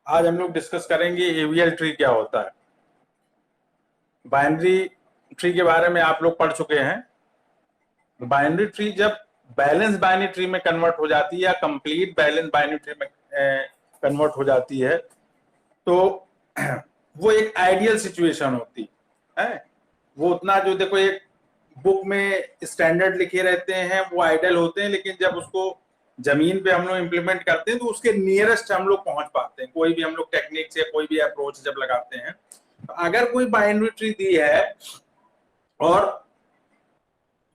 आज हम लोग डिस्कस करेंगे एवीएल ट्री क्या होता है। बाइनरी ट्री के बारे में आप लोग पढ़ चुके हैं। बाइनरी ट्री जब बैलेंस बाइनरी ट्री में कन्वर्ट हो जाती है या कंप्लीट बैलेंस बाइनरी ट्री में कन्वर्ट हो जाती है तो वो एक आइडियल सिचुएशन होती है। वो उतना जो देखो एक बुक में स्टैंडर्ड लिखे रहते हैं वो आइडियल होते हैं, लेकिन जब उसको जमीन पे हम लोग इम्प्लीमेंट करते हैं तो उसके नियरेस्ट हम लोग पहुंच पाते हैं। कोई भी हम लोग टेक्निक से कोई भी अप्रोच जब लगाते हैं, तो अगर कोई बाइनरी ट्री दी है और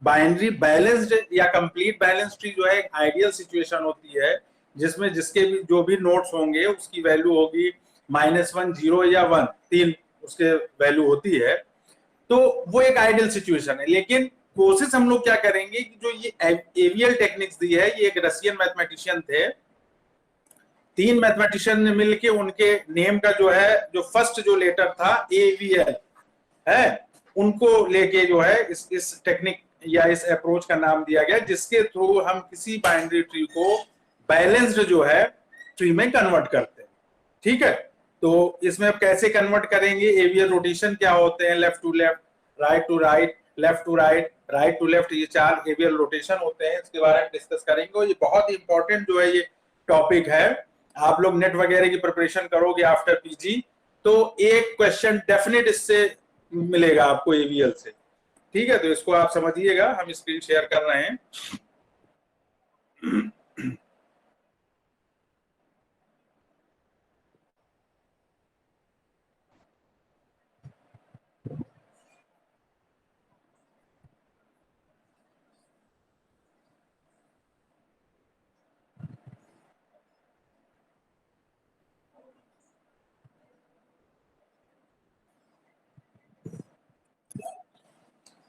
बाइनरी बैलेंस्ड या कंप्लीट बैलेंस ट्री जो है एक आइडियल सिचुएशन होती है जिसमें जिसके भी जो भी नोट्स होंगे उसकी वैल्यू होगी -1, 0 या 1, 3 उसके वैल्यू होती है, तो वो एक आइडियल सिचुएशन है। लेकिन कोशिश हम लोग क्या करेंगे कि जो ये एवीएल टेक्निक्स दी है, ये एक रशियन मैथमेटिशियन थे, 3 मैथमेटिशियन ने मिलके उनके नेम का जो है जो फर्स्ट जो लेटर था एवीएल है, उनको लेके जो है इस टेक्निक या इस अप्रोच का नाम दिया गया, जिसके थ्रू हम किसी बाइनरी ट्री को बैलेंस्ड जो है ट्री में कन्वर्ट करते हैं। ठीक है, तो इसमें अब कैसे कन्वर्ट करेंगे, एवीएल रोटेशन क्या होते हैं, left to left, right to right, left to right, right to left, ये 4 एवीएल रोटेशन होते हैं। इसके बारे में डिस्कस करेंगे और ये बहुत इंपॉर्टेंट जो है ये टॉपिक है। आप लोग नेट वगैरह की प्रिपरेशन करोगे आफ्टर पीजी तो एक क्वेश्चन डेफिनेट इससे मिलेगा आपको एवीएल से। ठीक है, तो इसको आप समझिएगा। हम स्क्रीन शेयर कर रहे हैं।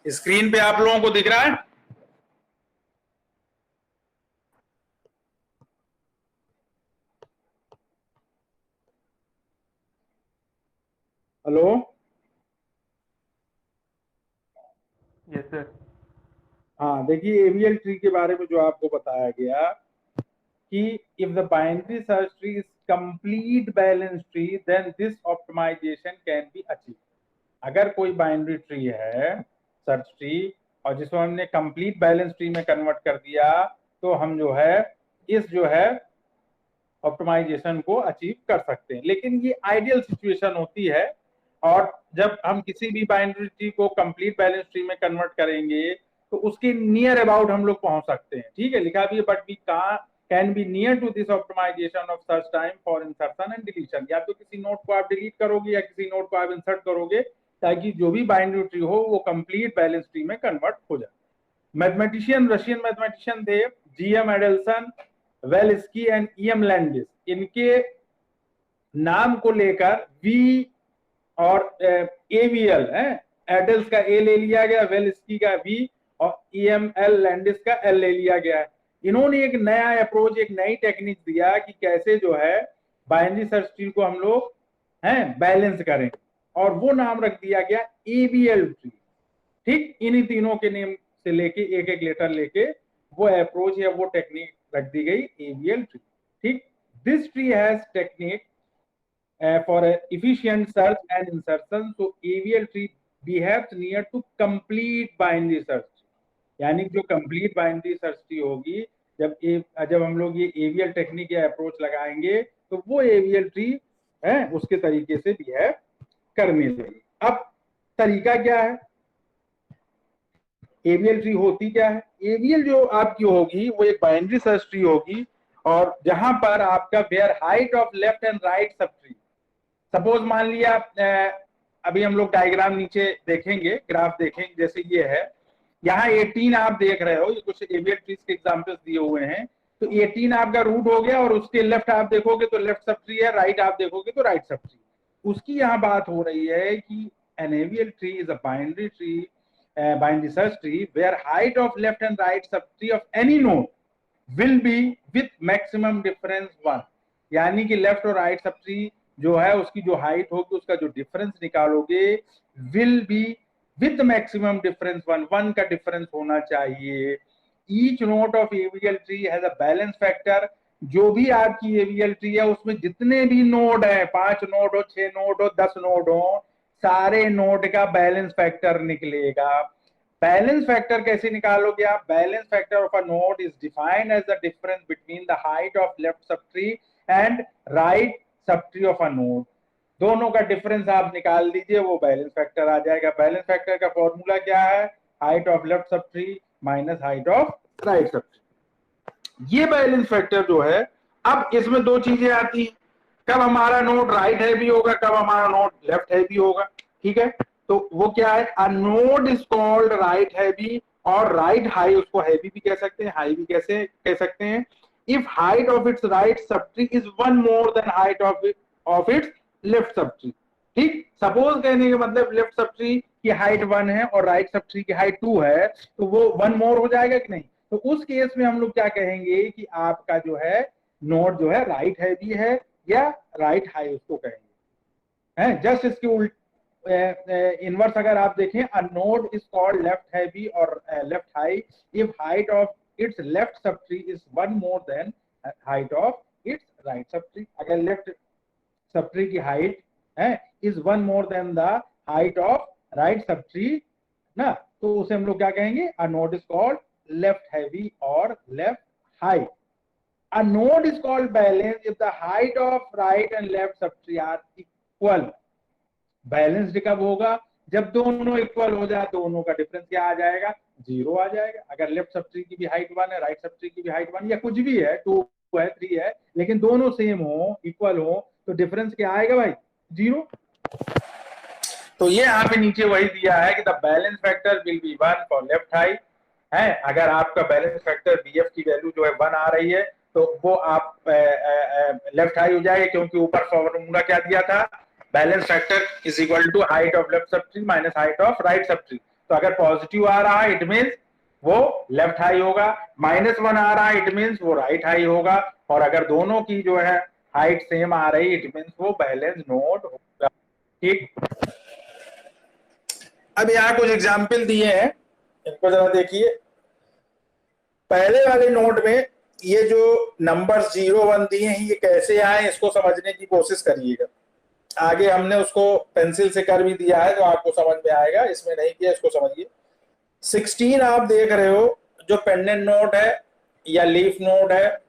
स्क्रीन पे आप लोगों को दिख रहा है? हेलो? Yes sir. हाँ, देखिए एवीएल ट्री के बारे में जो आपको बताया गया कि if the binary search tree is complete balance tree then this optimization can be achieve. अगर कोई बाइनरी ट्री है सर्च ट्री और जिसको हमने कंप्लीट बैलेंस ट्री में कन्वर्ट कर दिया तो हम जो है इस जो है ऑप्टिमाइजेशन को अचीव कर सकते हैं। लेकिन ये आइडियल सिचुएशन होती है, और जब हम किसी भी बाइनरी ट्री को कंप्लीट बैलेंस ट्री में कन्वर्ट करेंगे तो उसके नियर अबाउट हम लोग पहुंच सकते हैं। ठीक है, लिखा भी है but we can be near to this optimization of search time for insertion and deletion. या तो किसी नोट को आप डिलीट करोगे या किसी नोट को आप इंसर्ट करोगे ताकि जो भी बाइनरी ट्री हो वो कंप्लीट बैलेंस ट्री में कन्वर्ट हो जाए। मैथमेटिशियन रशियन मैथमेटिशियन थे GM Adelson, Velsky and EM Landis. इनके नाम को लेकर वी और एवीएल है, एडल्स का ए ले लिया गया, वेल्स्की का वी और ईएमएल लैंडिस का एल ले लिया गया है। इन्होंने एक नया अप्रोच, एक नई टेक्निक दिया कि कैसे जो है बाइनरी सर्च ट्री को हम लोग हैं बैलेंस करें, और वो नाम रख दिया गया एवीएल ट्री। ठीक, इन्हीं तीनों के नेम से लेके एक एक लेटर लेके वो अप्रोच या वो टेक्निक रख दी गई एवीएल ट्री। ठीक, this tree has technique for efficient search and insertion, so AVL tree behaves near to complete binary search। यानी जो कंप्लीट बाइनरी सर्च ट्री होगी, जब हम लोग ये एवीएल टेक्निक या अप्रोच लगाएंगे तो वो एवीएल ट्री है उसके तरीके से बिहेव करने लगेगी। अब तरीका क्या है, एवीएल ट्री होती क्या है? एवीएल जो आपकी होगी वो एक बाइनरी सर्च ट्री होगी, और जहां पर आपका where height of left and right सब ट्री, सपोज मान लिया अभी हम लोग डायग्राम नीचे देखेंगे, ग्राफ देखेंगे, जैसे ये है, यहाँ 18 आप देख रहे हो, ये कुछ एवीएल ट्रीज के एग्जांपल्स दिए हुए हैं। तो 18 आपका रूट हो गया, और उसके लेफ्ट आप देखोगे तो लेफ्ट सब ट्री है, राइट आप देखोगे तो राइट सब ट्री। उसकी यहाँ बात हो रही है कि an AVL tree is a binary tree, binary search tree where height of left and right सब tree of any node will be with maximum difference 1। यानी कि लेफ्ट और राइट सब ट्री जो है उसकी जो हाइट होगी उसका जो डिफरेंस निकालोगे will be with maximum difference 1 का डिफरेंस होना चाहिए। Each node of AVL tree has a balance factor जो भी आपकी एवीएल ट्री है उसमें जितने भी नोड है, 5 नोड हो, 6 नोड हो, 10 नोड हो, सारे नोड का बैलेंस फैक्टर निकलेगा। बैलेंस फैक्टर कैसे निकालोगे आप? Balance factor of a node is defined as the difference between the height of left सब ट्री एंड राइट सब ट्री ऑफ अ नोड। दोनों का डिफरेंस आप निकाल दीजिए, वो बैलेंस फैक्टर आ जाएगा। बैलेंस फैक्टर का फॉर्मूला क्या है? हाइट ऑफ लेफ्ट सब tree minus height of right sub tree. ये बैलेंस फैक्टर जो है, अब इसमें दो चीजें आती हैं, कब हमारा नोड राइट हैवी होगा, कब हमारा नोड लेफ्ट हैवी होगा। ठीक है, तो वो क्या है? अ node is called right heavy और राइट हाई, उसको हैवी भी कह सकते हैं, हाई भी कैसे कह सकते हैं, if height of its right sub tree is one more than height of its left sub tree. ठीक, सपोज कहने के मतलब लेफ्ट सब ट्री की हाइट 1 है और राइट सब ट्री की हाइट 2 है, तो वो 1 मोर हो जाएगा कि नहीं? तो उस केस में हम लोग क्या कहेंगे कि आपका जो है नोड जो है राइट हैवी है या राइट हाई उसको कहेंगे। है जस्ट इसके उल्ट इनवर्स अगर आप देखें, a node is called left heavy और left high if height of its left sub tree is one more than height of its right sub tree. अगर लेफ्ट सब ट्री की हाइट है is one more than the height of right sub tree ना, तो उसे हम लोग क्या कहेंगे? A node is called left heavy और left high. A node is called balanced if the height of right and left subtree are equal. Balanced कब होगा? जब दोनों इक्वल हो जाए, दोनों का डिफरेंस क्या आ जाएगा? 0 आ जाएगा। अगर लेफ्ट सब ट्री की भी हाइट 1 है, राइट सब ट्री की भी हाइट 1 या कुछ भी है, 2 है, 3 है, लेकिन दोनों सेम हो, इक्वल हो, तो डिफरेंस क्या आएगा भाई? 0। तो ये यहाँ पे नीचे वही दिया है कि the balance factor will be 1 for left high है। अगर आपका बैलेंस फैक्टर बीएफ की वैल्यू जो है 1 आ रही है, तो वो आप लेफ्ट हाई हो जाएगा, क्योंकि ऊपर फॉर्मूला क्या दिया था? Balance factor is equal to height of left सब tree minus height of right सब ट्री। तो अगर पॉजिटिव आ रहा है इट मीन्स वो लेफ्ट हाई होगा, -1 आ रहा है इट मीन्स वो राइट हाई होगा, और अगर दोनों की जो है हाइट सेम आ रही इट मीन्स वो बैलेंस नोड होगा। ठीक, अब यहाँ कुछ एग्जाम्पल दिए हैं, इनको जरा देखिए। पहले वाले नोट में ये जो नंबर 0 1 दिए हैं ये कैसे आए, इसको समझने की कोशिश करिएगा। आगे हमने उसको पेंसिल से कर भी दिया है, तो आपको समझ में आएगा, इसमें नहीं किया, इसको समझिए। 16 आप देख रहे हो जो पेंडेंट नोड है या लीफ नोड है,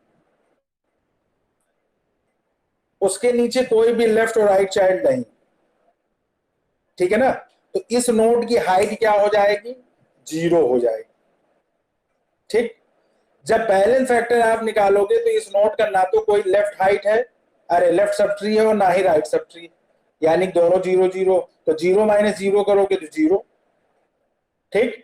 उसके नीचे कोई भी लेफ्ट और राइट चाइल्ड नहीं। ठीक है ना, तो इस नोड की हाइट क्या हो जाएगी? 0 हो जाएगी। ठीक, जब बैलेंस फैक्टर आप निकालोगे तो इस नोड का ना तो कोई लेफ्ट हाइट है, अरे लेफ्ट सब ट्री है, और ना ही राइट सब ट्री, यानी दोनों 0 0, तो 0 - 0 करोगे तो 0। ठीक,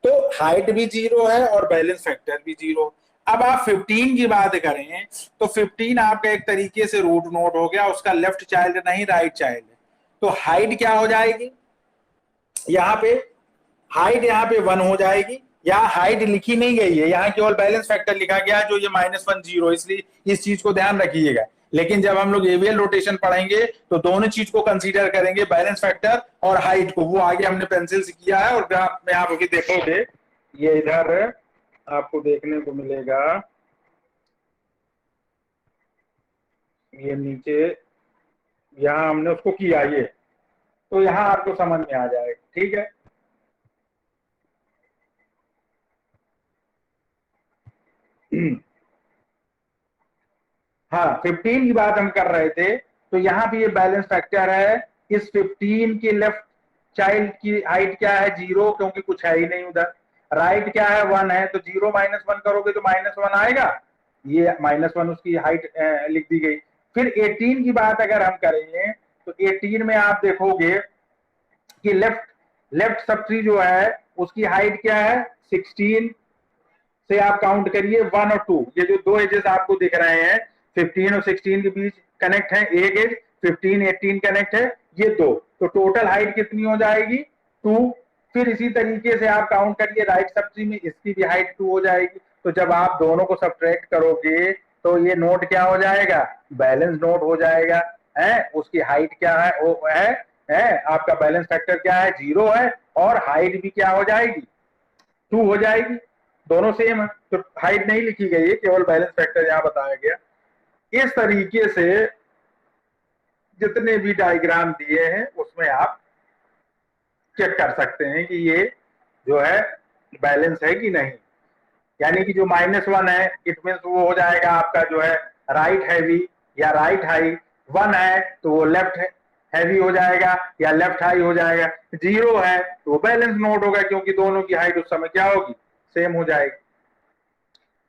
तो हाइट भी 0 है और बैलेंस फैक्टर भी 0। अब आप 15 की बात करें तो 15 आपका एक तरीके से रूट नोड हो गया, उसका लेफ्ट चाइल्ड नहीं राइट चाइल्ड है, तो हाइट क्या हो जाएगी? यहाँ पे हाइट यहाँ पे 1 हो जाएगी। यहाँ हाइट लिखी नहीं गई है, यहाँ केवल बैलेंस फैक्टर लिखा गया जो ये -1 0, इसलिए इस चीज को ध्यान रखिएगा। लेकिन जब हम लोग एवीएल रोटेशन पढ़ेंगे तो दोनों चीज को कंसीडर करेंगे, बैलेंस फैक्टर और हाइट को। वो आगे हमने पेंसिल से किया है, और ग्राफ में आप अभी देखोगे ये इधर आपको देखने को मिलेगा, ये नीचे यहाँ हमने उसको किया, ये तो यहाँ आपको समझ में आ जाएगा। ठीक है, हाँ 15 की बात हम कर रहे थे, तो यहाँ भी ये बैलेंस फैक्टर है। इस 15 की लेफ्ट चाइल्ड की हाइट क्या है? 0, क्योंकि कुछ है ही नहीं उधर। राइट क्या है? 1 है, तो 0 - 1 करोगे तो -1 आएगा, ये -1 उसकी हाइट लिख दी गई। फिर 18 की बात अगर हम करेंगे तो 18 में आप देखोगे कि लेफ्ट सब ट्री जो है उसकी हाइट क्या है? 16 से आप काउंट करिए 1 और 2, ये जो दो एजेस आपको दिख रहे हैं 15 और 16 के बीच कनेक्ट है, एक एज 15 18 कनेक्ट है, ये दो, तो टोटल हाइट कितनी हो जाएगी? 2। फिर इसी तरीके से आप काउंट करिए राइट सब ट्री में, इसकी भी हाइट 2 हो जाएगी। तो जब आप दोनों को सब्ट्रैक्ट करोगे तो ये नोड क्या हो जाएगा? बैलेंस नोड हो जाएगा। है, उसकी हाइट क्या है? वो है आपका बैलेंस फैक्टर क्या है? 0 है, और हाइट भी क्या हो जाएगी? 2 हो जाएगी। दोनों सेम है, तो हाइट नहीं लिखी गई है, केवल बैलेंस फैक्टर यहाँ बताया गया। इस तरीके से जितने भी डायग्राम दिए हैं उसमें आप चेक कर सकते हैं कि ये जो है बैलेंस है कि नहीं। यानी कि जो -1 है इट मीन्स वो हो जाएगा आपका जो है राइट हैवी या राइट हाई, 1 है तो वो लेफ्ट हैवी हो जाएगा या लेफ्ट हाई हो जाएगा, 0 है तो वो बैलेंस नोड होगा क्योंकि दोनों की हाइट उस समय क्या होगी, सेम हो जाएगी।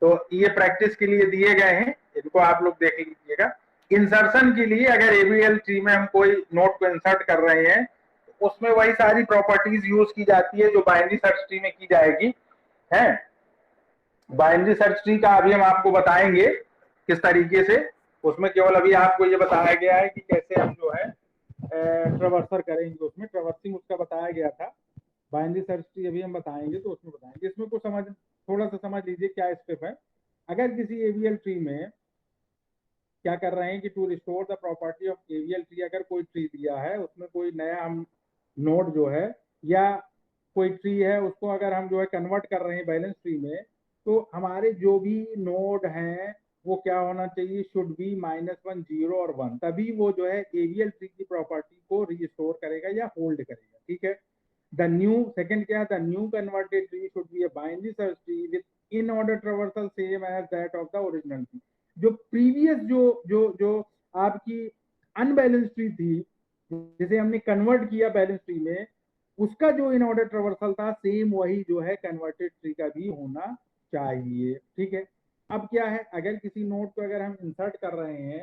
तो ये प्रैक्टिस के लिए दिए गए हैं, इनको आप लोग देख लीजिएगा। इंसर्शन के लिए अगर एबीएल ट्री में हम कोई नोट को इंसर्ट कर रहे हैं तो उसमें वही सारी प्रॉपर्टीज यूज की जाती है जो बाइनरी सर्च ट्री में की जाएगी है। बाइनरी सर्च ट्री का अभी हम आपको बताएंगे किस तरीके से, उसमें केवल अभी आपको ये बताया गया है कि कैसे हम जो है ट्रावर्सर करेंगे, उसमें ट्रावर्सिंग उसका बताया गया था। बाइनरी सर्च ट्री अभी हम बताएंगे तो उसमें बताएंगे। इसमें को समझ थोड़ा सा समझ लीजिए क्या स्टेप है। अगर किसी एवीएल ट्री में क्या कर रहे हैं कि to restore the property of AVL tree, अगर कोई ट्री दिया है उसमें कोई नया हम नोड जो है या कोई ट्री है उसको अगर हम जो है कन्वर्ट कर रहे हैं बैलेंस ट्री में, तो हमारे जो भी नोड हैं वो क्या होना चाहिए, शुड बी -1 0 और 1, तभी वो जो है एवीएल ट्री की प्रॉपर्टी को रिस्टोर करेगा या होल्ड करेगा। ठीक है। द न्यू सेकंड क्या है, the new converted tree should be a binary search tree with in order traversal same as that of the original tree. जो प्रीवियस जो आपकी अनबैलेंस ट्री थी जिसे हमने कन्वर्ट किया बैलेंस ट्री में, उसका जो इन ऑर्डर ट्रावर्सल था सेम वही जो है कन्वर्टेड ट्री का भी होना चाहिए। ठीक है। अब क्या है, अगर किसी नोड को अगर हम इंसर्ट कर रहे हैं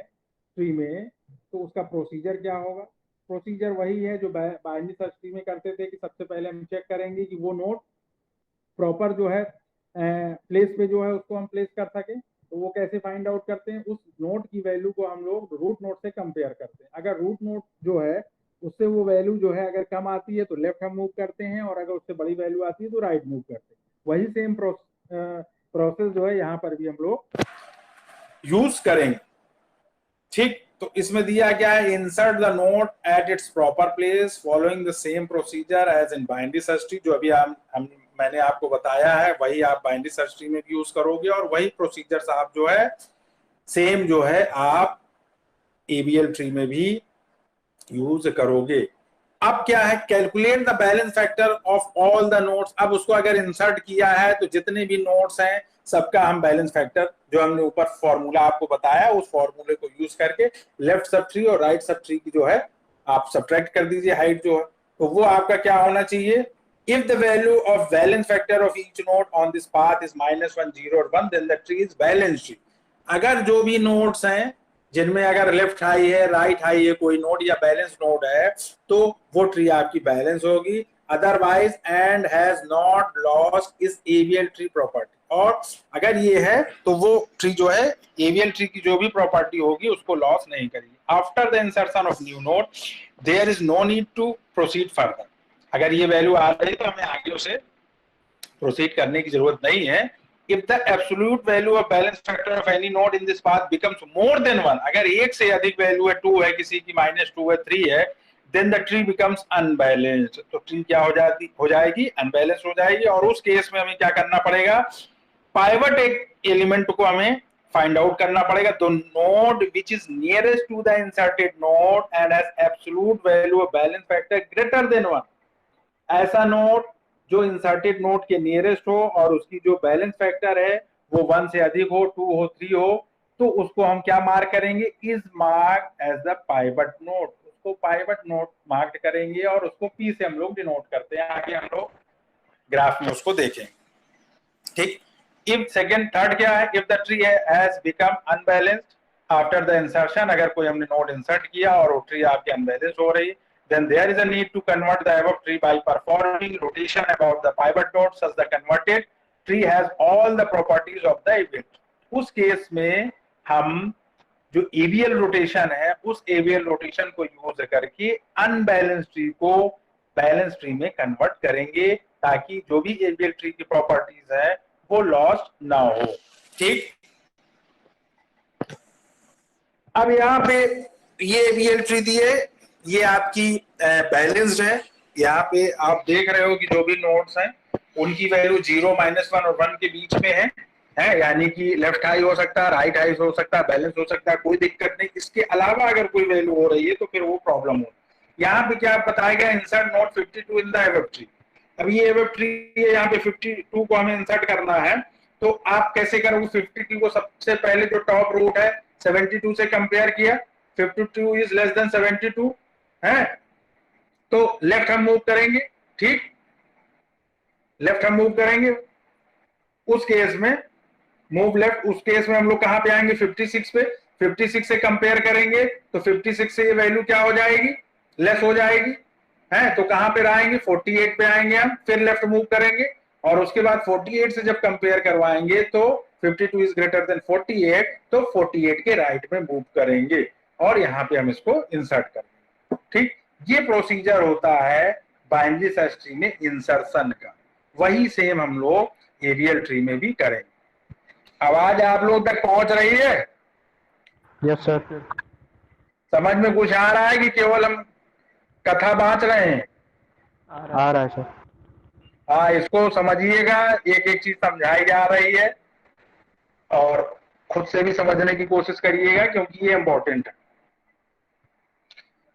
ट्री में तो उसका प्रोसीजर क्या होगा। प्रोसीजर वही है जो बाइनरी सर्च ट्री में करते थे कि सबसे पहले हम चेक करेंगे कि वो नोड प्रॉपर जो है प्लेस पे जो है उसको हम प्लेस कर सके। तो वो कैसे फाइंड आउट करते हैं, उस नोड की वैल्यू को हम लोग रूट नोड से कंपेयर करते हैं। अगर रूट नोड जो है उससे वो वैल्यू जो है अगर कम आती है तो लेफ्ट हम मूव करते हैं, और अगर उससे बड़ी वैल्यू आती है तो राइट मूव करते हैं। वही सेम प्रोसेस जो है यहाँ पर भी हम लोग यूज करेंगे। ठीक, तो इसमें दिया गया है insert the node at its proper place following the same procedure as in binary search tree. जो अभी हम मैंने आपको बताया है वही आप बाइनरी सर्च ट्री में भी यूज करोगे, और वही प्रोसीजर्स आप जो है सेम जो है आप एबीएल ट्री में भी यूज करोगे। अब क्या है, calculate the balance factor of all the nodes. अब उसको अगर इंसर्ट किया है तो जितने भी नोड्स हैं सबका हम बैलेंस फैक्टर जो हमने ऊपर फॉर्मूला आपको बताया उस फॉर्मूले को यूज करके लेफ्ट सब ट्री और राइट सब ट्री की जो है आप सब्ट्रैक्ट कर दीजिए हाइट जो है, तो वो आपका क्या होना चाहिए। If the value of balance factor of each node on this path is -1 0 और 1 then the tree is balanced tree। अगर जो भी नोड्स हैं जिनमें अगर लेफ्ट हाई है राइट हाई है कोई नोड या बैलेंस नोड है तो वो ट्री आपकी बैलेंस होगी। Otherwise and has not lost इस एवीएल ट्री प्रॉपर्टी, और अगर ये है तो वो ट्री जो है एवीएल ट्री की जो भी प्रॉपर्टी होगी उसको लॉस नहीं करेगी। After the insertion of new node there is no need to proceed further. अगर ये वैल्यू आ रही तो हमें आगे उसे प्रोसीड करने की जरूरत नहीं है। If the absolute value of balance factor of any node in this path becomes more than 1, अगर एक से अधिक वैल्यू है, 2 है, किसी की -2 है, 3 है, then the tree becomes unbalanced। तो ट्री क्या हो जाएगी, अनबैलेंस हो जाएगी। और उस केस में हमें क्या करना पड़ेगा, पाइवट एक एलिमेंट को हमें फाइंड आउट करना पड़ेगा। तो node which is nearest to the inserted node and has absolute value of balance factor greater than 1, ऐसा नोड जो इंसर्टेड नोड के नियरेस्ट हो और उसकी जो बैलेंस फैक्टर है वो 1 से अधिक हो, 2 हो, 3 हो, तो उसको हम क्या मार्क करेंगे, is mark as the pivot node. उसको पाइवट नोड मार्क करेंगे और उसको पी से हम लोग डिनोट करते हैं। आगे हम लोग ग्राफ में उसको देखेंगे। ठीक, इफ सेकंड थर्ड क्या है, if the tree has become unbalanced after the insertion, अगर कोई हमने नोड इंसर्ट किया और वो ट्री आपके अनबैलेंस हो रही, then there is a need to convert the above tree by performing rotation about the pivot node such the converted tree has all the properties of the AVL। उस case में हम जो AVL rotation है उस AVL rotation को use करके unbalance tree को balance tree में कन्वर्ट करेंगे ताकि जो भी AVL ट्री की प्रॉपर्टीज है वो लॉस्ट ना हो। ठीक, अब यहाँ पे ये AVL ट्री दिए, ये आपकी बैलेंस्ड है। यहाँ पे आप देख रहे हो कि जो भी नोड्स हैं उनकी वैल्यू 0, -1 और 1 के बीच में है। है, यानी कि लेफ्ट हाई हो सकता है, राइट हाई हो सकता है, बैलेंस हो सकता है, कोई दिक्कत नहीं। इसके अलावा अगर कोई वैल्यू हो रही है तो फिर वो प्रॉब्लम हो। यहाँ पे क्या बताएगा, insert node 52 in the AVL tree. अब ये एवफ ट्री है, यहाँ पे 52 को हमें इंसर्ट करना है, तो आप कैसे करोगे? 52 को सबसे पहले जो टॉप रूट है 72 से कंपेयर किया, 52 इज लेस देन 72 है, तो लेफ्ट हम मूव करेंगे। ठीक, लेफ्ट हम मूव करेंगे। उस केस में मूव लेफ्ट, उस केस में हम लोग कहां पे आएंगे? 56 पे। 56 से कंपेयर करेंगे तो 56 से ये वैल्यू क्या हो जाएगी? लेस हो जाएगी है, तो कहां पे आएंगे? 48 पे आएंगे हम, फिर लेफ्ट मूव करेंगे और उसके बाद 48 से जब कंपेयर करवाएंगे तो 52 इज ग्रेटर देन 48, तो 48 के राइट में मूव करेंगे और यहाँ पे हम इसको इंसर्ट करेंगे। ठीक, ये प्रोसीजर होता है बाइनरी सर्च ट्री में इंसर्शन का। वही सेम हम लोग एरियल ट्री में भी करेंगे। आवाज आप लोग तक पहुंच रही है? Yes sir. समझ में कुछ आ रहा है कि केवल हम कथा बांच रहे हैं? आ रहा है सर। हाँ, इसको समझिएगा, एक एक चीज समझाई जा रही है और खुद से भी समझने की कोशिश करिएगा क्योंकि ये इंपॉर्टेंट है।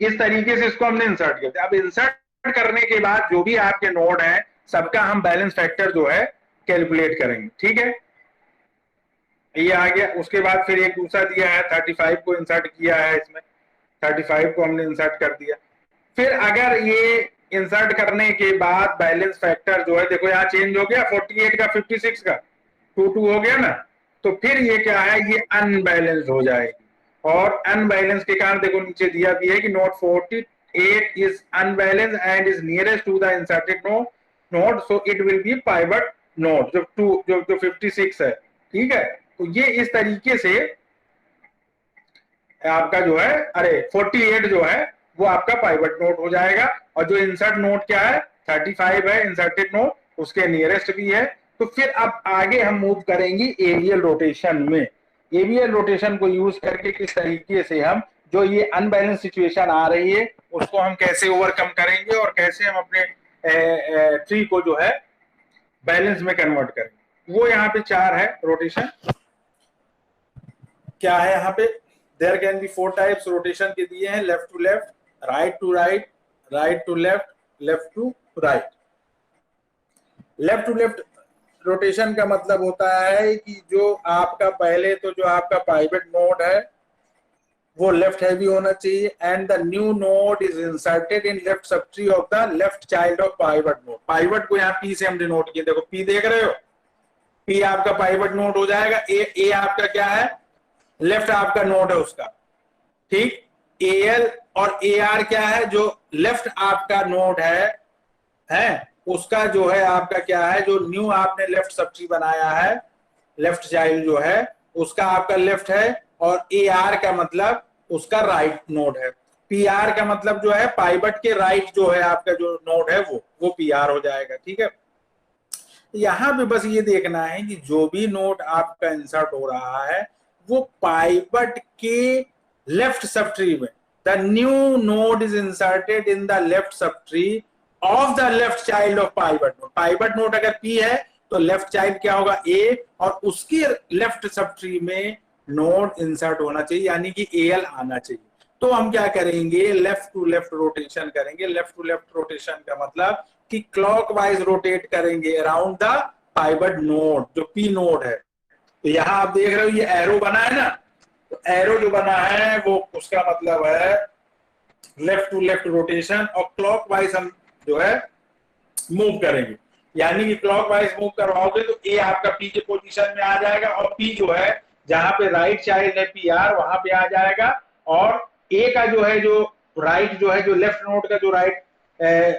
इस तरीके से इसको हमने इंसर्ट किया। अब इंसर्ट करने के बाद जो भी आपके नोड हैं सबका हम बैलेंस फैक्टर जो है कैलकुलेट करेंगे। ठीक है, ये आ गया। उसके बाद फिर एक दूसरा दिया है 35 को इंसर्ट किया है, इसमें 35 को हमने इंसर्ट कर दिया। फिर अगर ये इंसर्ट करने के बाद बैलेंस फैक्टर जो है, देखो यहाँ चेंज हो गया 48 का 56 का 2 हो गया ना, तो फिर ये क्या है, ये अनबैलेंस हो जाएगी। और अनबैलेंस के कारण देखो नीचे दिया भी है कि node 48 is unbalance and is nearest to the inserted node, so it will be pivot node, जो 56 है। ठीक है, तो ये इस तरीके से आपका जो है, अरे 48 जो है वो आपका पाइवट नोड हो जाएगा। और जो इंसर्ट नोड क्या है, 35 है इंसर्टेड नोड, उसके नियरेस्ट भी है। तो फिर अब आगे हम मूव करेंगे एरियल रोटेशन में। एरियल रोटेशन को यूज करके किस तरीके से हम जो ये अनबैलेंस सिचुएशन आ रही है उसको हम कैसे ओवरकम करेंगे और कैसे हम अपने ट्री को जो है बैलेंस में कन्वर्ट करेंगे, वो यहाँ पे 4 है रोटेशन। क्या है यहाँ पे? There can be 4 types rotation के दिए हैं, left to left, right to right, right to left, left to right. Left to left rotation का मतलब होता है कि जो आपका पहले तो जो आपका पाइवट नोड है वो लेफ्ट हैवी होना चाहिए and the new node is inserted in left सब tree of the left child of pivot node. Pivot को यहाँ पी से हम डिनोट किए, देखो पी देख रहे हो, पी आपका पाइवट नोड हो जाएगा। ए आपका क्या है, लेफ्ट आपका नोड है उसका। ठीक, एल और ए आर क्या है, जो लेफ्ट आपका नोड है उसका जो है आपका क्या है, जो न्यू आपने लेफ्ट सब ट्री बनाया है, लेफ्ट चाइल्ड जो है उसका आपका लेफ्ट है। और ए आर का मतलब उसका राइट नोड है। पी आर का मतलब जो है पाइवट के राइट जो है आपका जो नोड है वो पी आर हो जाएगा। ठीक है, यहां पे बस ये देखना है कि जो भी नोड आपका इंसर्ट हो रहा है वो पाइवट के लेफ्ट सब ट्री में, the new node is inserted in the left सब tree of the left child of pivot node. Pivot node अगर पी है तो लेफ्ट चाइल्ड क्या होगा, ए, और उसके लेफ्ट सब ट्री में नोड इंसर्ट होना चाहिए, यानी कि एल आना चाहिए। तो हम क्या करेंगे, लेफ्ट टू लेफ्ट रोटेशन करेंगे। लेफ्ट टू लेफ्ट रोटेशन का मतलब कि क्लॉकवाइज रोटेट करेंगे अराउंड द पाइवट नोड, जो पी नोड है। तो यहां आप देख रहे हो ये एरो बना है ना, तो एरो जो बना है वो उसका मतलब है लेफ्ट टू लेफ्ट रोटेशन, और क्लॉकवाइज हम जो है मूव करेंगे। यानी कि क्लॉकवाइज मूव करवाओगे तो ए आपका पी के पोजीशन में आ जाएगा और पी जो है जहां पे राइट चाइल्ड है पी आर वहां पे आ जाएगा, और ए का जो है जो राइट जो है जो लेफ्ट नोड का जो राइट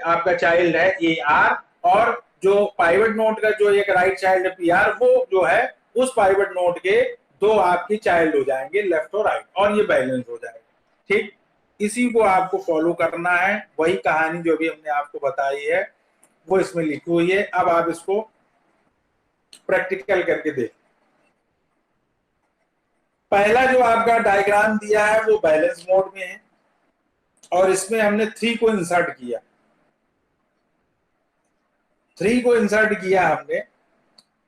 आपका चाइल्ड है ए आर, और जो पाइवट नोड का जो एक राइट चाइल्ड है पी आर, वो जो है उस पाइवट नोड के 2 आपके चाइल्ड हो जाएंगे लेफ्ट और राइट, और ये बैलेंस हो जाएगा। ठीक, इसी को आपको फॉलो करना है। वही कहानी जो भी हमने आपको बताई है वो इसमें लिखी हुई है। अब आप इसको प्रैक्टिकल करके देख। पहला जो आपका डायग्राम दिया है वो बैलेंस मोड में है और इसमें हमने 3 को इंसर्ट किया। 3 को इंसर्ट किया हमने,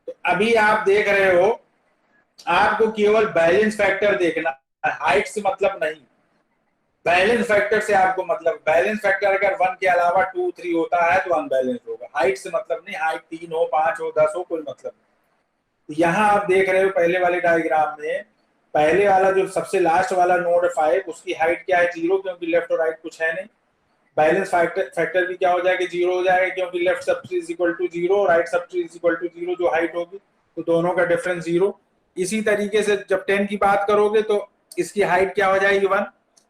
तो अभी आप देख रहे हो आपको केवल बैलेंस फैक्टर देखना है, हाइट से मतलब नहीं, बैलेंस फैक्टर से आपको मतलब। बैलेंस फैक्टर अगर 1 के अलावा 2 3 होता है तो अनबैलेंस होगा, हाइट से मतलब नहीं, हाइट 3 हो 5 हो 10 हो कोई मतलब नहीं। तो यहाँ आप देख रहे हो पहले वाले डायग्राम में, पहले वाला जो सबसे लास्ट वाला नोड 5 उसकी हाइट क्या है 0, क्योंकि लेफ्ट और राइट कुछ है नहीं। बैलेंस फैक्टर भी क्या हो जाएगा 0 हो जाएगा, क्योंकि left sub tree is equal to 0, right sub tree is equal to 0 जो हाइट होगी, तो दोनों का डिफरेंस 0। इसी तरीके से जब 10 की बात करोगे तो इसकी हाइट क्या हो जाएगी 1,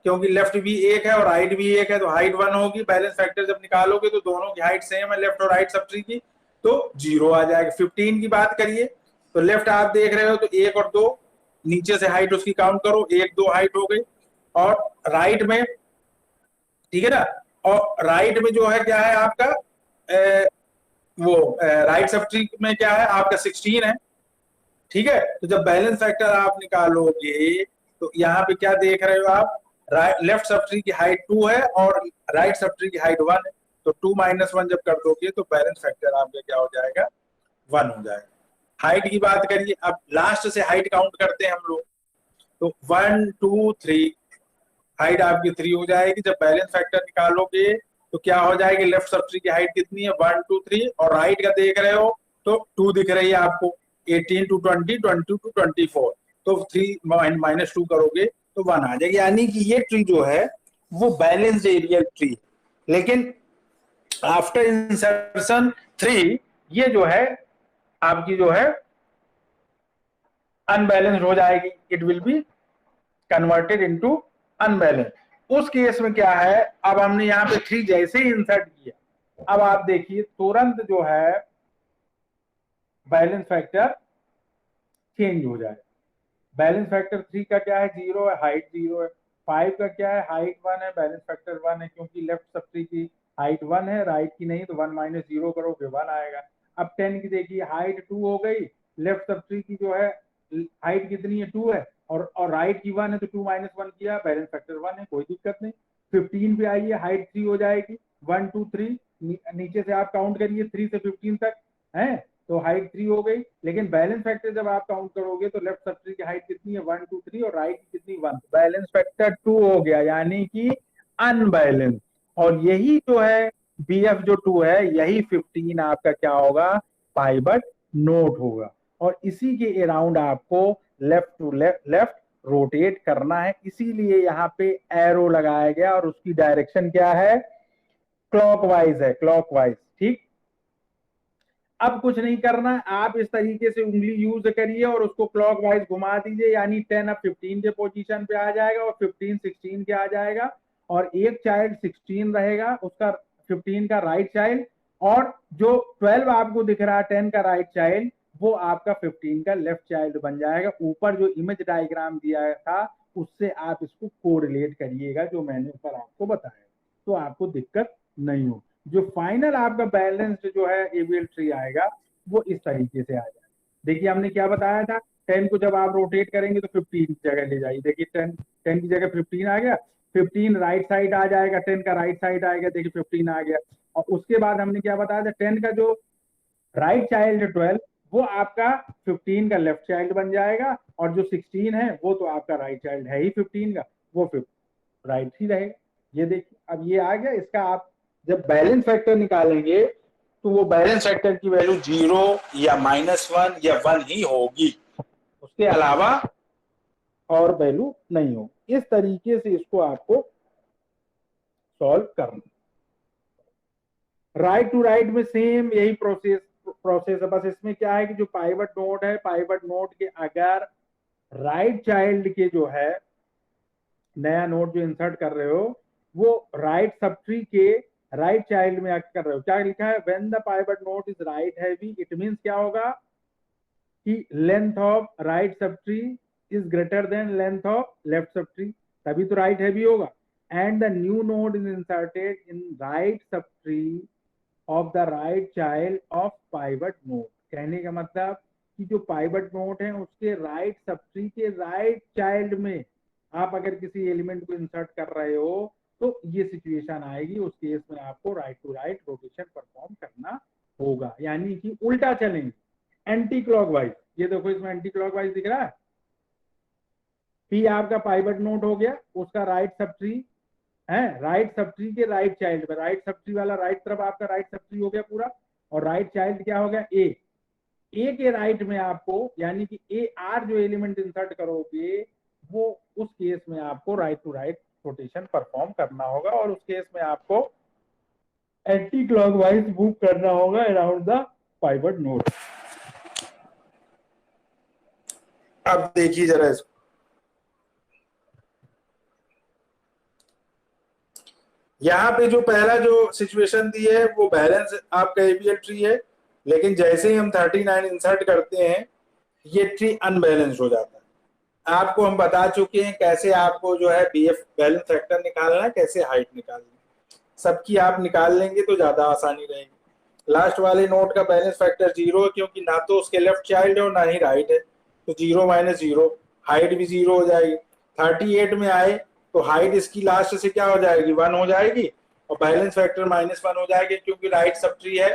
क्योंकि लेफ्ट भी 1 है और राइट भी 1 है, तो हाइट 1 होगी। बैलेंस फैक्टर जब निकालोगे तो दोनों की हाइट सेम है, लेफ्ट और राइट सब ट्री की, तो 0 आ जाएगा। 15 की बात करिए तो लेफ्ट आप देख रहे हो तो 1 और 2, नीचे से हाइट उसकी काउंट करो, 1 2 हाइट हो गई। और राइट में, ठीक है ना, और राइट में जो है क्या है आपका वो राइट सब ट्री में क्या है आपका 16 है, ठीक है। तो जब बैलेंस फैक्टर आप निकालोगे तो यहाँ पे क्या देख रहे हो आप, लेफ्ट सब ट्री की हाइट 2 है और राइट सब ट्री की हाइट 1 है, तो 2 - 1 जब कर दोगे तो बैलेंस फैक्टर आपका क्या हो जाएगा 1 हो जाएगा। हाइट की बात करिए, अब लास्ट से हाइट काउंट करते हैं हम लोग, तो 1 2 3 हाइट आपकी 3 हो जाएगी। जब बैलेंस फैक्टर निकालोगे तो क्या हो जाएगी, लेफ्ट सब ट्री की हाइट कितनी है 1 2 3, और राइट का देख रहे हो तो 2 दिख रही है आपको, 18 to 20 20 to 24, तो 3 - 2 करोगे तो 1 आ जाएगी। यानी कि ये ट्री जो है वो बैलेंस्ड एरियल ट्री, लेकिन आफ्टर इंसर्शन 3 ये जो है आपकी जो है अनबैलेंस्ड हो जाएगी, it will be converted into unbalance. उस केस में क्या है, अब हमने यहाँ पे 3 जैसे ही इंसर्ट किया, अब आप देखिए तुरंत जो है बैलेंस फैक्टर चेंज हो जाए। बैलेंस फैक्टर 3 का क्या है 0 है, हाइट 0 है। 5 का क्या है, हाइट 1 है, बैलेंस फैक्टर 1 है, क्योंकि लेफ्ट सब ट्री की हाइट 1 है, राइट की नहीं, तो 1 - 0 करोगे 1 आएगा। अब 10 की देखिए हाइट 2 हो गई, लेफ्ट सब ट्री की जो है हाइट कितनी है 2 है, और राइट की 1 है, तो 2 - 1 किया, बैलेंस फैक्टर 1 है, कोई दिक्कत नहीं। 15 पे आइए, हाइट 3 हो जाएगी, 1 2 3, नीचे से आप काउंट करिए 3 से 15 तक है, तो हाइट 3 हो गई। लेकिन बैलेंस फैक्टर जब आप काउंट करोगे तो लेफ्ट सब ट्री की हाइट कितनी है 1 2 3, और राइट की कितनी 1, बैलेंस फैक्टर 2 हो गया, यानी कि अनबैलेंस। और यही जो है BF जो 2 है, यही 15 आपका क्या होगा, पाइवट नोड होगा। और इसी के अराउंड आपको लेफ्ट टू लेफ्ट रोटेट करना है, इसीलिए यहाँ पे एरो लगाया गया, और उसकी डायरेक्शन क्या है, क्लॉकवाइज है, क्लॉकवाइज, ठीक। अब कुछ नहीं करना है, आप इस तरीके से उंगली यूज करिए और उसको क्लॉकवाइज घुमा दीजिए, यानी 10 अब 15 के पोजीशन पे आ जाएगा और 15 16 के आ जाएगा, और एक चाइल्ड 16 रहेगा उसका, 15 का राइट चाइल्ड, और जो 12 आपको दिख रहा है 10 का राइट चाइल्ड, वो आपका 15 का लेफ्ट चाइल्ड बन जाएगा। ऊपर जो इमेज डायग्राम दिया था उससे आप इसको कोरिलेट करिएगा, जो मैंने ऊपर आपको बताया, तो आपको दिक्कत नहीं हो। जो फाइनल आपका बैलेंस्ड जो है एबीएल ट्री आएगा वो इस तरीके से आ जाएगा। देखिए हमने क्या बताया था, 10 को जब आप रोटेट करेंगे तो 15 की जगह ले जाइए, देखिए 10 की जगह 15 आ गया, 15 राइट साइड आ जाएगा, 10 का राइट साइड आएगा, देखिए 15 आ गया। और उसके बाद हमने क्या बताया था, 10 का जो राइट चाइल्ड 12 वो आपका 15 का लेफ्ट चाइल्ड बन जाएगा, और जो 16 है वो तो आपका राइट चाइल्ड है ही 15 का, वो राइट ही रहेगा। ये देखिए अब ये आ गया। इसका आप जब बैलेंस फैक्टर निकालेंगे तो वो बैलेंस फैक्टर की वैल्यू 0 या -1 या 1 ही होगी, उसके अलावा और वैल्यू नहीं हो। इस तरीके से इसको आपको सॉल्व करना। राइट टू राइट में सेम यही प्रोसेस है, बस इसमें क्या है कि जो पाइवट नोड है, पाइवट नोड के अगर राइट चाइल्ड के जो है नया नोड जो इंसर्ट कर रहे हो वो राइट सब ट्री के राइट चाइल्ड में कर रहे हो, क्या लिखा है, when the pivot node is right heavy, it means क्या होगा कि length of right sub tree is greater than length of left sub tree, तभी तो राइट हैवी होगा। And the new node is inserted in right सब tree of the right child of pivot node. कहने का मतलब कि जो pivot node है उसके राइट सब ट्री के राइट चाइल्ड में आप अगर किसी एलिमेंट को इंसर्ट कर रहे हो तो ये सिचुएशन आएगी, उस केस में आपको right to right rotation perform करना होगा, यानी कि उल्टा चलेंगे। एंटी क्लॉकवाइज, ये देखो इसमें एंटी क्लॉकवाइज दिख रहा है। पी आपका पाइवट नोड हो गया, उसका राइट सब ट्री है, राइट सब ट्री के राइट चाइल्ड पे, राइट सब ट्री वाला राइट तरफ आपका राइट सब ट्री हो गया पूरा, और राइट चाइल्ड क्या हो गया ए के राइट में आपको, यानी कि ए आर जो एलिमेंट इंसर्ट करोगे वो उस केस में आपको right to right rotation perform करना होगा, और उस केस में आपको एंटी क्लॉकवाइज मूव करना होगा अराउंड द पाइवट नोड। अब देखिए जरा इसको, यहाँ पे जो पहला जो सिचुएशन दी है वो बैलेंस आपका एबीएल ट्री है, लेकिन जैसे ही हम 39 इंसर्ट करते हैं ये ट्री अनबैलेंस हो जाता है। आपको हम बता चुके हैं कैसे आपको जो है बीएफ बैलेंस फैक्टर निकालना है, कैसे हाइट निकालनी है, सबकी आप निकाल लेंगे तो ज्यादा आसानी रहेगी। लास्ट वाले नोड का बैलेंस फैक्टर 0 है, क्योंकि ना तो उसके लेफ्ट चाइल्ड है और ना ही राइट है, तो 0 - 0, हाइट भी 0 हो जाएगी। 38 में आए तो हाइट इसकी लास्ट से क्या हो जाएगी, 1 हो जाएगी, और बैलेंस फैक्टर -1 हो जाएगी, क्योंकि राइट सब ट्री है,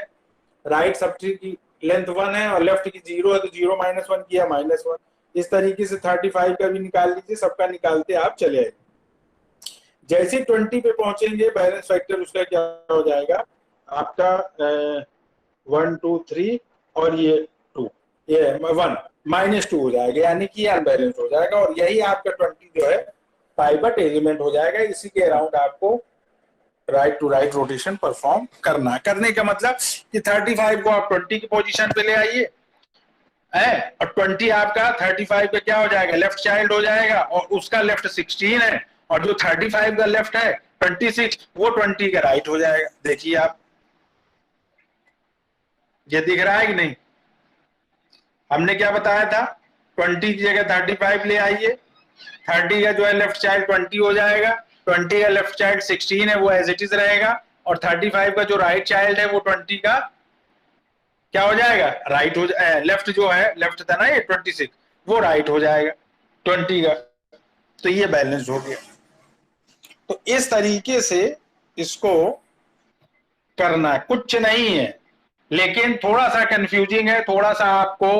राइट सब ट्री की लेंथ 1 है और लेफ्ट की 0 है, तो 0 - 1 किया -1। इस तरीके से 35 का भी निकाल लीजिए, सबका निकालते आप चले आए। जैसे 20 पे पहुंचेंगे बैलेंस फैक्टर उसका क्या हो जाएगा आपका 1 2 3 और ये 2, ये 1 -2 हो जाएगा, यानी कि अनबैलेंस हो जाएगा, और यही आपका 20 जो है पाइवट एलिमेंट हो जाएगा। इसी के अराउंड आपको right to right rotation perform करना। करने का मतलब कि 35 को आप 20 की पोजीशन पे ले आइए है, और 20 आपका 35 पे क्या हो जाएगा, लेफ्ट चाइल्ड हो जाएगा, और उसका लेफ्ट 16 है, और जो 35 का लेफ्ट है 26, वो 20 का राइट हो जाएगा। देखिए आप, ये दिख रहा है कि नहीं? हमने क्या बताया था, 20 की जगह 35 ले आइए, 30 का जो है लेफ्ट चाइल्ड 20 हो जाएगा, 20 का लेफ्ट चाइल्ड 16 है वो एज इट इज रहेगा, और 35 का जो राइट चाइल्ड है वो 20 का क्या हो जाएगा, राइट हो जाएगा, लेफ्ट जो है, लेफ्ट था ना ये 26, वो राइट हो जाएगा 20 का, तो ये बैलेंस हो गया। तो इस तरीके से इसको करना, कुछ नहीं है, लेकिन थोड़ा सा कंफ्यूजिंग है, थोड़ा सा आपको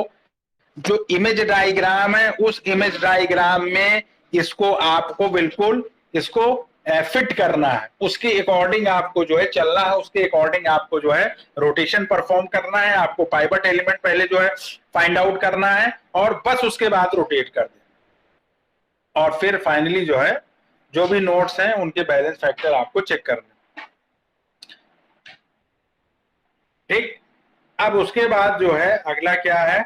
जो इमेज डायग्राम है उस इमेज डायग्राम में इसको आपको बिल्कुल इसको फिट करना है, उसके अकॉर्डिंग आपको जो है चलना है, उसके अकॉर्डिंग आपको जो है रोटेशन परफॉर्म करना है। आपको पाइवट एलिमेंट पहले जो है फाइंड आउट करना है, और बस उसके बाद रोटेट कर दें, और फिर फाइनली जो है जो भी नोट्स हैं उनके बैलेंस फैक्टर आपको चेक करना। ठीक, अब उसके बाद जो है अगला क्या है,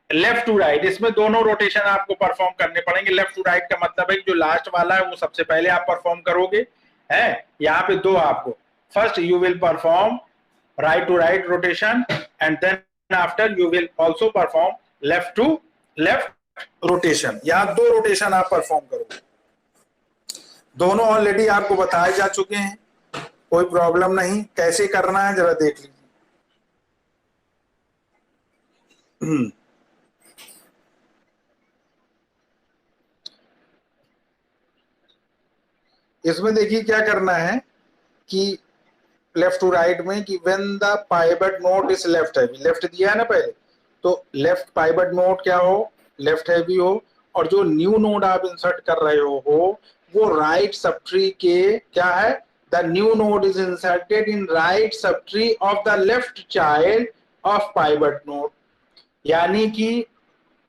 लेफ्ट टू राइट। इसमें दोनों रोटेशन आपको परफॉर्म करने पड़ेंगे। लेफ्ट टू राइट का मतलब है कि जो लास्ट वाला है वो सबसे पहले आप परफॉर्म करोगे, है यहाँ पे दो आपको, first you will perform right to right rotation, and then after you will also perform left to left rotation. यहाँ दो रोटेशन आप परफॉर्म करोगे, दोनों ऑलरेडी आपको बताए जा चुके हैं, कोई प्रॉब्लम नहीं। कैसे करना है जरा देख लीजिए। इसमें देखिए क्या करना है कि लेफ्ट टू राइट में कि when the pivot node is left heavy, left दिया है ना पहले, तो लेफ्ट पाइवट नोड क्या हो, लेफ्ट हैवी हो, और जो न्यू नोड आप इंसर्ट कर रहे हो वो राइट सब ट्री के क्या है, the new node is inserted in right सब tree of the left child of pivot node. यानी कि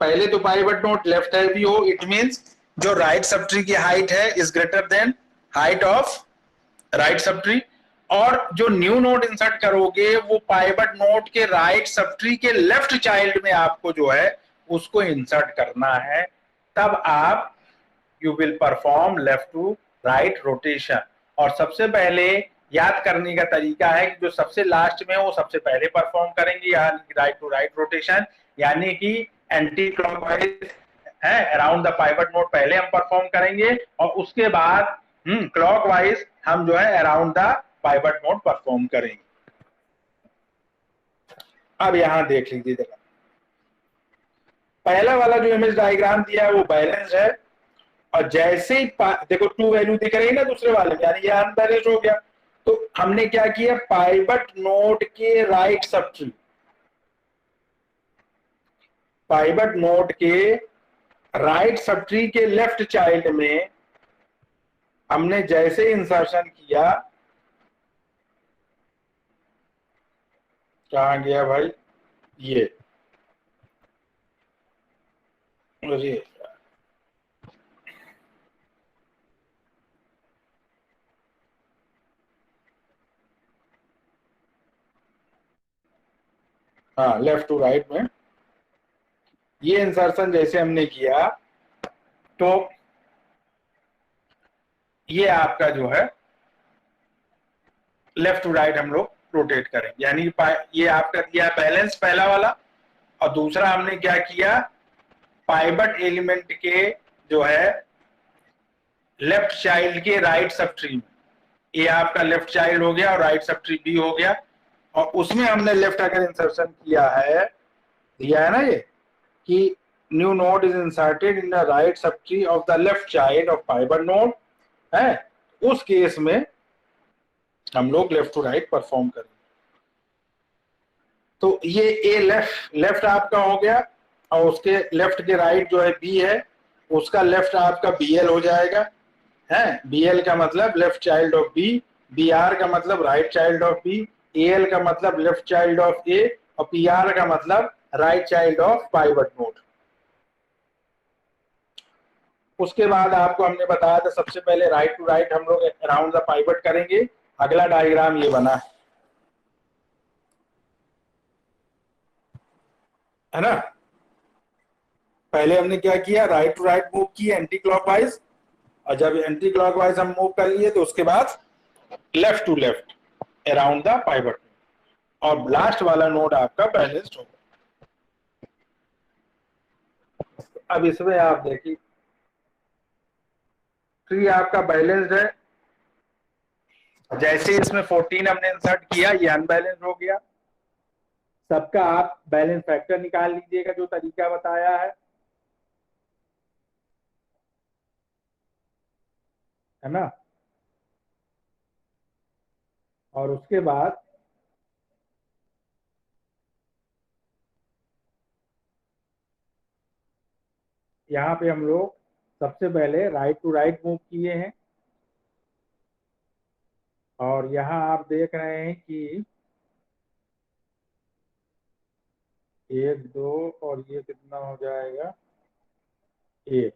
पहले तो पाइवट नोड लेफ्ट हैवी हो, इट मींस जो राइट सब ट्री की हाइट है is greater than height of right sub tree, और जो न्यू नोड इंसर्ट करोगे वो पाइवट नोड के राइट सब ट्री के लेफ्ट चाइल्ड में आपको जो है उसको इंसर्ट करना है। तब आप you will perform left to right rotation. और सबसे पहले याद करने का तरीका है कि जो सबसे लास्ट में वो सबसे पहले परफॉर्म करेंगे, यानी राइट टू राइट रोटेशन, यानी कि एंटी क्लॉकवाइज है अराउंड द पाइवट नोड पहले हम परफॉर्म करेंगे, और उसके बाद क्लॉकवाइज हम जो है around the pivot node perform करेंगे। अब यहां देख लीजिए जरा, पहला वाला जो इमेज डायग्राम दिया है वो बैलेंस है, और जैसे ही देखो 2 वैल्यू दिख रही है ना दूसरे वाले में, यानी ये अनबैलेंस हो गया। तो हमने क्या किया, पाइवट नोड के right sub tree, pivot node के राइट सब ट्री के लेफ्ट चाइल्ड में हमने जैसे इंसर्शन किया, कहाँ गया भाई ये, अरे हाँ, लेफ्ट टू राइट में ये इंसर्शन जैसे हमने किया तो ये आपका जो है लेफ्ट टू राइट हम लोग रोटेट करेंगे, यानी ये आपका दिया बैलेंस पहला वाला, और दूसरा हमने क्या किया, पाइवट एलिमेंट के जो है लेफ्ट चाइल्ड के राइट सब ट्री में, ये आपका लेफ्ट चाइल्ड हो गया और राइट सब ट्री बी हो गया, और उसमें हमने लेफ्ट अगर इंसर्शन किया है, दिया है ना ये कि new node is inserted in the right सब tree of the left child of pivot node है, उस केस में हम लोग लेफ्ट टू राइट परफॉर्म करेंगे। तो ये ए लेफ्ट आपका हो गया, और उसके लेफ्ट के राइट जो है बी है, उसका लेफ्ट आपका बीएल हो जाएगा है, बीएल का मतलब left child of B, BR का मतलब right child of B, AL का मतलब लेफ्ट चाइल्ड ऑफ ए, और पीआर का मतलब right child of pivot node. उसके बाद आपको हमने बताया था सबसे पहले राइट टू राइट हम लोग अराउंड द पाइवट करेंगे। अगला डायग्राम ये बना है ना, पहले हमने क्या किया, राइट टू राइट मूव किया एंटी क्लॉकवाइज, और जब एंटी क्लॉकवाइज हम मूव कर लिए तो उसके बाद left to left around the pivot, और लास्ट वाला नोड आपका बैलेंस्ड होगा। अब इसमें आप देखिए ट्री आपका बैलेंस्ड है, जैसे इसमें 14 हमने इंसर्ट किया, ये अनबैलेंस्ड हो गया। सबका आप बैलेंस फैक्टर निकाल लीजिएगा जो तरीका बताया है ना, और उसके बाद यहाँ पे हम लोग सबसे पहले राइट टू राइट मूव किए हैं, और यहाँ आप देख रहे हैं कि 1 2 और ये कितना हो जाएगा 1,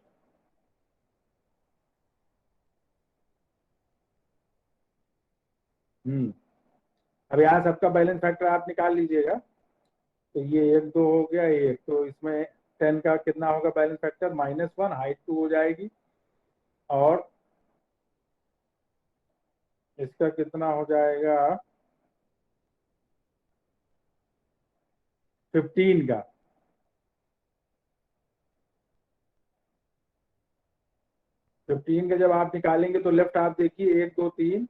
अब यहाँ सबका बैलेंस फैक्टर आप निकाल लीजिएगा, तो ये 1 2 हो गया 1, तो इसमें 10 का कितना होगा बैलेंस फैक्टर -1, हाइट 2 हो जाएगी, और इसका कितना हो जाएगा 15 का, जब आप निकालेंगे तो लेफ्ट आप देखिए 1 2 3,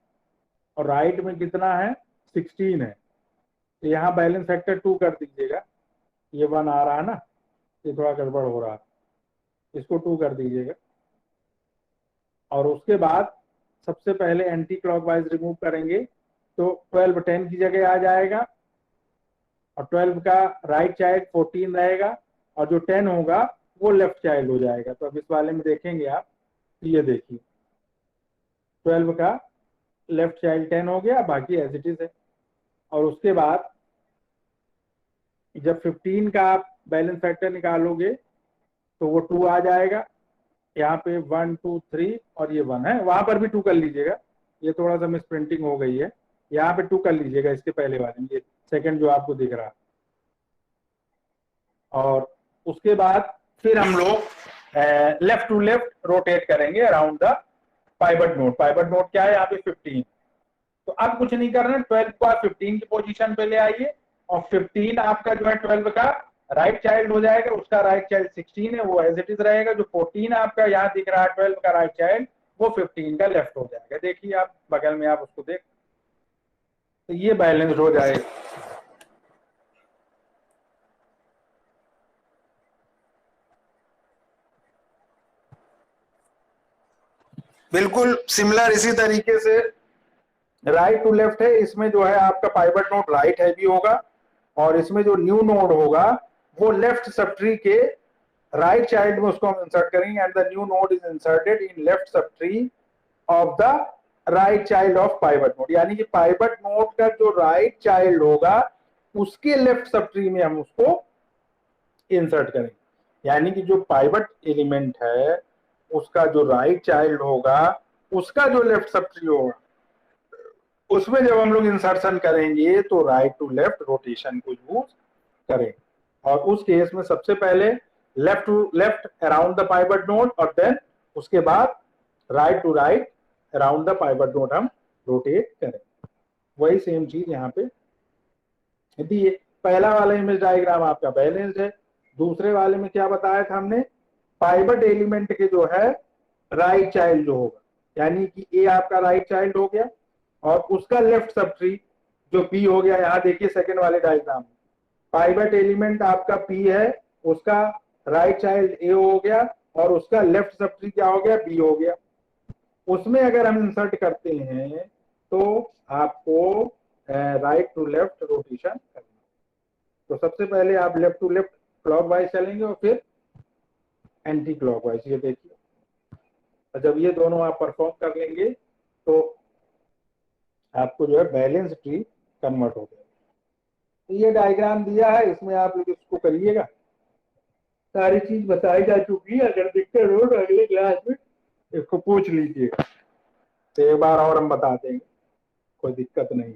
और राइट में कितना है 16 है, तो यहाँ बैलेंस फैक्टर 2 कर दीजिएगा, ये 1 आ रहा है ना, ये थोड़ा गड़बड़ हो रहा है, इसको 2 कर दीजिएगा, और उसके बाद सबसे पहले एंटी क्लॉकवाइज रिमूव करेंगे तो 12 10 की जगह आ जाएगा, और 12 का राइट चाइल्ड 14 रहेगा, और जो 10 होगा वो लेफ्ट चाइल्ड हो जाएगा। तो अब इस वाले में देखेंगे आप, ये देखिए 12 का लेफ्ट चाइल्ड 10 हो गया, बाकी एज इट इज है, और उसके बाद जब 15 का आप बैलेंस फैक्टर निकालोगे तो वो 2 आ जाएगा, यहाँ पे 1 2 3 और ये 1 है, वहां पर भी 2 कर लीजिएगा, ये थोड़ा सा मिस प्रिंटिंग हो गई है, यहाँ पे 2 कर लीजिएगा इसके पहले वाले में, ये सेकंड जो आपको दिख रहा है। और उसके बाद फिर हम लोग लेफ्ट टू लेफ्ट रोटेट करेंगे around the pivot node. Pivot node क्या है यहाँ पे 15, तो अब कुछ नहीं करना, 12 को आप 15 की पोजीशन पे ले आइए, और 15 आपका जो है 12 का राइट चाइल्ड हो जाएगा, उसका राइट चाइल्ड 16 है वो एज इट इज रहेगा, जो 14 आपका यहाँ दिख रहा है 12 का राइट चाइल्ड वो 15 का लेफ्ट हो जाएगा, देखिए आप बगल में आप उसको देख, तो ये बैलेंस हो जाएगा। बिल्कुल सिमिलर इसी तरीके से राइट टू लेफ्ट है, इसमें जो है आपका पाइवट नोड राइट हैवी होगा, और इसमें जो न्यू नोड होगा वो लेफ्ट सब ट्री के राइट चाइल्ड में उसको हम इंसर्ट करेंगे and the new node is inserted in left सब tree of the right child of pivot node. यानी कि पाइवट नोड का जो राइट चाइल्ड होगा उसके लेफ्ट सब ट्री में हम उसको इंसर्ट करेंगे। यानी कि जो पाइवट एलिमेंट है उसका जो राइट चाइल्ड होगा उसका जो लेफ्ट सब ट्री होगा उसमें जब हम लोग इंसर्शन करेंगे तो राइट टू लेफ्ट रोटेशन को यूज करेंगे। और उस केस में सबसे पहले left to left around the pivot node और देन उसके बाद right to right around the pivot node हम रोटेट करें। वही सेम चीज यहाँ पे यदि ये पहला वाला इमेज डायग्राम आपका बैलेंस्ड है, दूसरे वाले में क्या बताया था हमने, पाइवट एलिमेंट के जो है राइट चाइल्ड जो होगा, यानी कि ए आपका राइट चाइल्ड हो गया और उसका लेफ्ट सब ट्री जो पी हो गया। यहाँ देखिए सेकंड वाले डायग्राम में पाइवट एलिमेंट आपका पी है, उसका राइट चाइल्ड ए हो गया और उसका लेफ्ट सब ट्री क्या हो गया, बी हो गया। उसमें अगर हम इंसर्ट करते हैं तो आपको राइट टू लेफ्ट रोटेशन करना। तो सबसे पहले आप लेफ्ट टू लेफ्ट क्लॉकवाइज चलेंगे और फिर एंटी क्लॉकवाइज। ये देखिए, और जब ये दोनों आप परफॉर्म कर लेंगे तो आपको जो है बैलेंस ट्री कन्वर्ट हो गया। तो ये डायग्राम दिया है, इसमें आप लोग इसको करिएगा, सारी चीज बताई जा चुकी है। अगर दिक्कत हो तो अगले क्लास में इसको पूछ लीजिएगा, तो एक बार और हम बता देंगे, कोई दिक्कत नहीं।